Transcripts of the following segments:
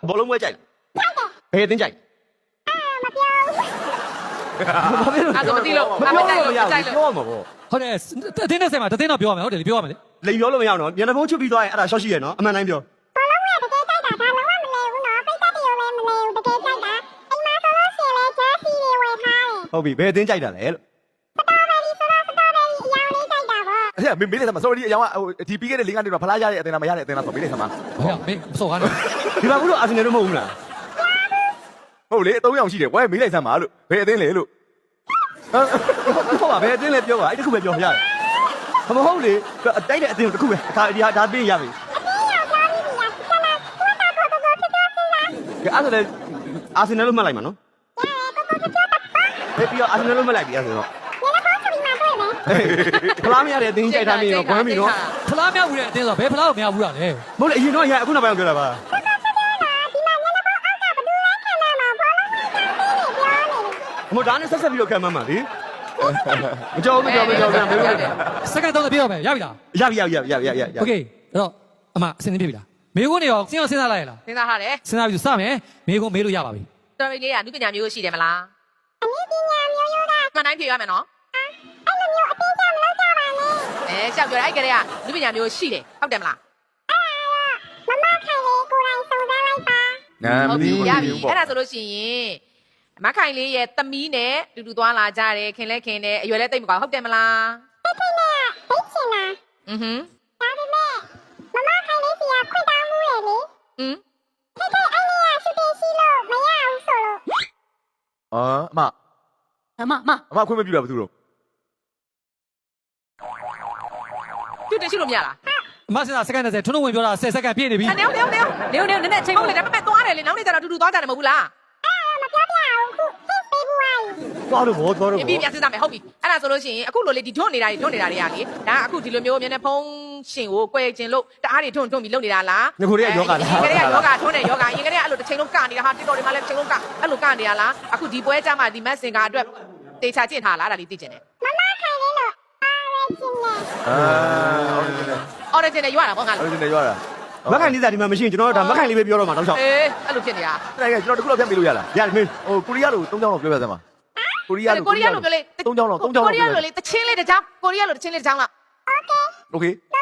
ဘောလုံးပွဲကြိုက်ဘယ်အတင်းကြိုက်ဘာဖြစ်လို့ အဲ့ဒါမသိလို့ မပြောလို့မရဘူးပြောမှာပေါ့ ဟုတ်တယ်အတင်းနဲ့ဆိုင်မှာတတင်းတော့ပြောရမယ်ဟုတ်တယ်ပြောရမယ်လေ လိန်ပြောလို့မရအောင်နော်မျက်နှာဖုံးချွတ်ပြီးသွားရင်အဲ့ဒါရှော့ရှိရနော်အမှန်တိုင်းပြောဟုတ်ပြီဘယ်အတင်းကြိုက်တာလဲလို့ အဲ့ဒါမေးလိုက်သမှာ sorry အရောင်ကဟိုဒီပြီးခဲ့တဲ့၄ကနေတော့ဖလားရတဲ့အတင်းလားမရတဲ့အတင်းလားဆိုမေးလိုက်သမှာ ဟောမင်းစော်ကားနေ ဒီမှာဘူးလို့အာဆင်နယ်တော့မဟုတ်ဘူးလား ဟုတ်လေ3ယောက်ရှိတယ်ကွယ်မေးလိုက်သမှာလို့ဘယ်အတင်းလဲလို့ ဟုတ်ပါဘယ်အတင်းလဲပြောပါအဲ့တခုပဲပြောရတယ်မဟုတ်လေတိုက်တဲ့အတင်းတခုပဲဒါဒါပေးရပြီအဲ့ဒါလည်းအာဆင်နယ်လို့မှတ်လိုက်မှာနော်ပြီးတော့အာဆင်နယ်လို့မှတ်လိုက်ပြီအဲ့ဆိုတော့ဖလားမရတဲ့အတင်းကြိုက်ထားနေတော့ကွမ်းပြီနော် ဖလားမြောက်ဘူးတဲ့အတင်းဆိုဘယ်ဖလားကိုမရဘူးလားလေ မဟုတ်လေအရင်တော့ရအခုနောက်ပိုင်းပြောတာပါမဟုတ်ဒါနဲ့ဆက်ဆက်ပြီးတော့ခံမှန်းပါလေမကြောက်မကြောက်မကြောက်ပြန်ပြောတယ် စက္ကန့်30ပြောမယ်ရပြီလား ရပြီ โอเคအဲ့တော့အမအစင်းပြပြီလားမေကုန်းနေရောစဉ်းစားလိုက်ရလား စဉ်းစားထားတယ် စဉ်းစားပြီးစမယ်မေကုန်းမေးလို့ရပါပြီ တော်ရီလေးကလူပညာမျိုးရှိတယ်မလားအနည်းပညာမျိုးရိုးတာမှန်တိုင်းဖြေရမယ်နော်အဲ့လိုမျိုးအတင်းကြမလုပ်ကြပါနဲ့ရှောက်ပြောတယ်အဲ့ကလေးကလူပညာမျိုးရှိတယ်ဟုတ်တယ်မလားနာမသိဘူး ရပြီအဲ့ဒါဆိုလို့ရှိရင်မခိုင်လေးရဲ့သမီးနဲ့တူတူသွားလာကြတယ်ခင်လဲခင်တယ်အရွယ်လဲတိတ်မကွာဟုတ်တယ်မလားတိတ်ခင်နဲ့တိတ်ချင်တာอือဟึဒါပေမဲ့မမခိုင်လေးစီကခွင့်တောင်းမှုရလေอืมတိတ်အဲ့လေးကရှူတင်ရှိလို့မရဘူးဆိုလို့အမခွင့်မပြုတာဘာသူတော့ ရှူတင်ရှိလို့မရလား အမစဉ်းစားစက္ကန့်30ထွန်းဝင်ပြောတာ10စက္ကန့်ပြည့်နေပြီ နေနည်းနည်းနည်းအချိန်ဟုတ်လေဒါပေမဲ့သွားတယ်လေနောက်နေ့ကျတော့တူတူသွားကြတယ်မဟုတ်ဘူးလားသွားလို့ဘောသွားလို့ ပြီးပြစဉ်းစားမယ်ဟုတ်ပြီအဲ့ဒါဆိုလို့ရှိရင်အခုလိုလေဒီထွန်းနေတာတွေကလေဒါအခုဒီလိုမျိုးမျက်နှာဖုံးရှင်ကို꿰ခြင်းလို့တအားတွေထွန်းပြီးလုပ်နေတာလား ငါကိုရီးယားယောဂလား ရင်ကလေးကယောဂထွန်းတယ်ယောဂရင်ကလေးကအဲ့လိုတစ်ချိန်လုံးကနေတာဟာတစ်တော်တွေမှာလည်းတစ်ချိန်လုံးကအဲ့လိုကနေရလားအခုဒီပွဲကြမှာဒီမက်စင်ကာအတွက်တေချာကျင့်ထားလားဒါလေးသိကျင်တယ်မမခိုင်လေးလို့အော်ရဂျင်နဲ့ရွာတာပေါ့ငါ ဟုတ်တယ်ရွာတာ မခိုင်လေးစားဒီမှာမရှိရင်ကျွန်တော်တို့ဒါမခိုင်လေးပဲပြောတော့မှာတော့ရှောက် အေးအဲ့လိုဖြစ်နေတာ အဲ့ဒါကျွန်တော်တခုလောက်ဖြတ်ပေးလို့ရလား ရတယ်မင်း ဟိုကိုရီးယားလို3ချောင်းလောက်ပြောပြစမ်းပါကိုရီးယားလို ကိုရီးယားလိုပြောလေ 3ချောင်းလောက်3ချောင်း ကို လောက် ရီးယားလိုလေတချင်းလေးတစ်ချောင်းကိုရီးယားလိုတချင်းလေးတစ်ချောင်းလား โอเค ဟာ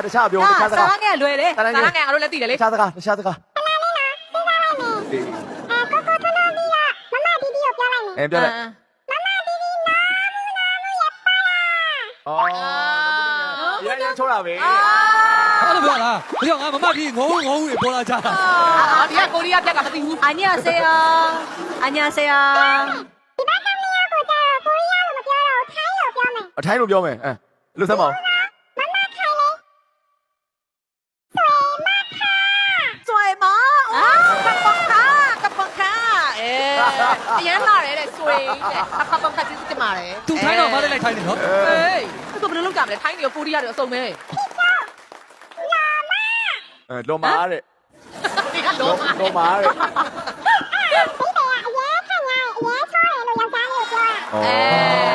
တခြားပြောတခြားစကား စားငယ်လွယ်တယ်စားငယ်ငါတို့လည်းသိတယ်လေ တခြားစကားပြောလိုက်ရချိုးတာပဲ အဲ့လိုပြောလားဒီကငါမမကြီးငုံတွေပေါ်လာကြတာ ဒီကကိုရီးယားပြတ်တာမသိဘူး 안녕하세요. 안녕하세요. အထိုင်းလိုပြောမယ်အဲလို့စမ်းပါဦး စွေမကပခါအရန်လာတယ်တဲ့ဆွေတဲ့ကပခါစစ်စစ်မှာတယ် သူထိုင်းတော့မလေးလိုက်ထိုင်းနေနော် ဟေးသူဘယ်လိုလုပ်ကြမလဲထိုင်းတွေကကိုရီးယားတွေအစုံပဲ လောမာတဲ့ ဒီကလုံး လောမာတဲ့ အဲ